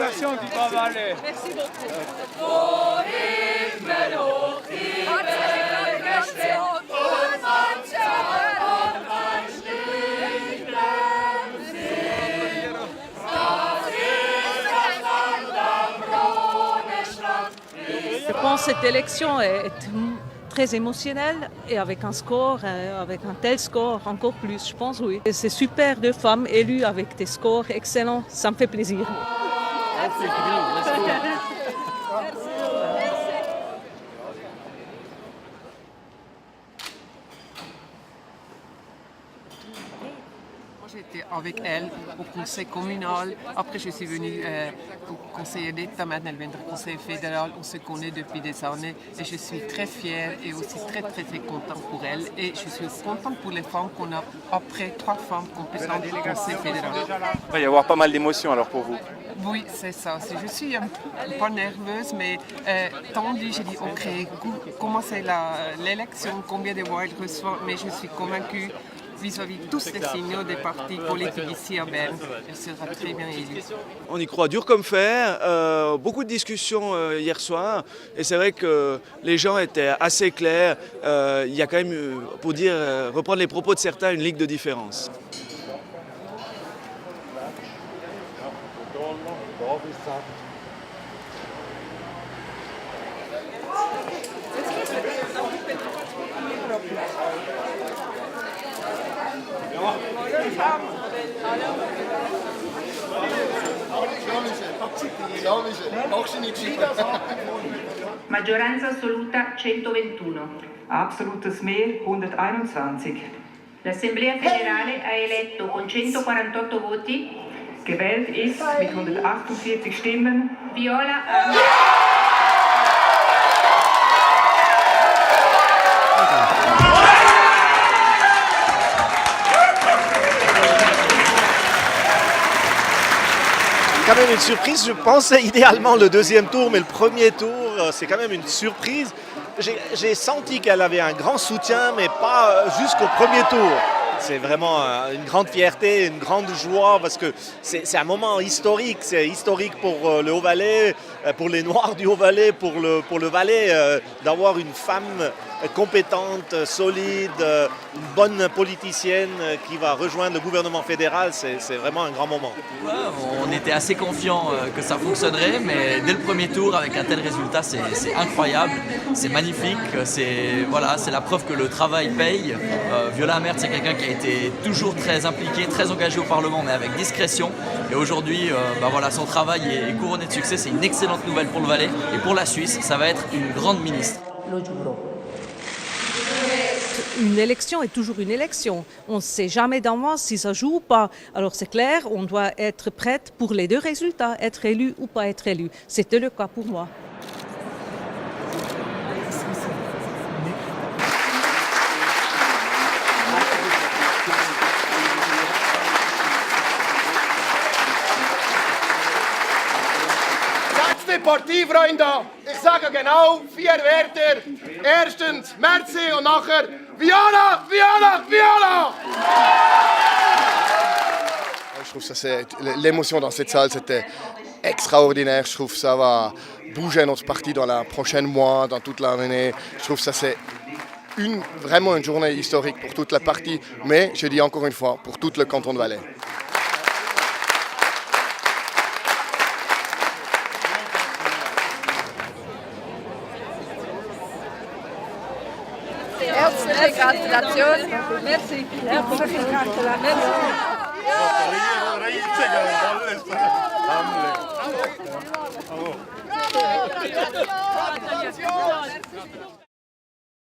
Félicitations du Bas Valais. Merci beaucoup. Je pense que cette élection est très émotionnelle et avec un score, avec un tel score encore plus, je pense oui. Et c'est super de femmes élues avec des scores excellents, ça me fait plaisir. J'étais avec elle au conseil communal. Après, je suis venue au conseiller d'État. Maintenant, elle vient du conseil fédéral. On se connaît depuis des années. Et je suis très fière et aussi très contente pour elle. Et je suis contente pour les femmes qu'on a, après 3 femmes compétentes au conseil fédéral. Il va y avoir pas mal d'émotions alors pour vous. Oui, c'est ça. Je suis un peu nerveuse, mais tendue. J'ai dit, OK, comment c'est l'élection, combien de voix elle reçoit. Mais je suis convaincue vis-à-vis de tous les signaux des partis politiques ici à Berne, elle sera très bien élue. On y croit dur comme fer, beaucoup de discussions hier soir et c'est vrai que les gens étaient assez clairs. Il y a quand même, pour dire, reprendre les propos de certains, une ligue de différence. Maggioranza assoluta 121. Absolutes Mehr 121. L'Assemblea federale ha eletto con 148 voti Gewählt ist mit 148 Stimmen Viola Quand même une surprise, je pensais idéalement le deuxième tour, mais le premier tour, c'est quand même une surprise. J'ai senti qu'elle avait un grand soutien, mais pas jusqu'au premier tour. C'est vraiment une grande fierté, une grande joie, parce que c'est un moment historique. C'est historique pour le Haut-Valais, pour les Noirs du Haut-Valais, pour le Valais, d'avoir une femme compétente, solide, une bonne politicienne qui va rejoindre le gouvernement fédéral. C'est vraiment un grand moment. Ouais, on était assez confiants que ça fonctionnerait, mais dès le premier tour, avec un tel résultat, c'est incroyable, c'est magnifique, c'est la preuve que le travail paye. Viola Amherst, c'est quelqu'un qui a été toujours très impliqué, très engagé au Parlement, mais avec discrétion. Et aujourd'hui, son travail est couronné de succès. C'est une excellente nouvelle pour le Valais et pour la Suisse. Ça va être une grande ministre. Une élection est toujours une élection. On ne sait jamais d'avance si ça joue ou pas. Alors c'est clair, on doit être prête pour les deux résultats, être élu ou pas être élu. C'était le cas pour moi. Parteifreunde, ich sage genau 4 Wörter. Erstens Merci und nachher Viola, Viola, Viola! Je trouve que c'est l'émotion dans cette salle, c'était extraordinaire. Je trouve que ça va bouger notre parti dans les prochains mois, dans toute l'année. Je trouve que c'est vraiment une journée historique pour toute la partie, mais je dis encore une fois, pour tout le canton de Valais. Herzliche Gratulation. Merci. Herzliche Gratulation.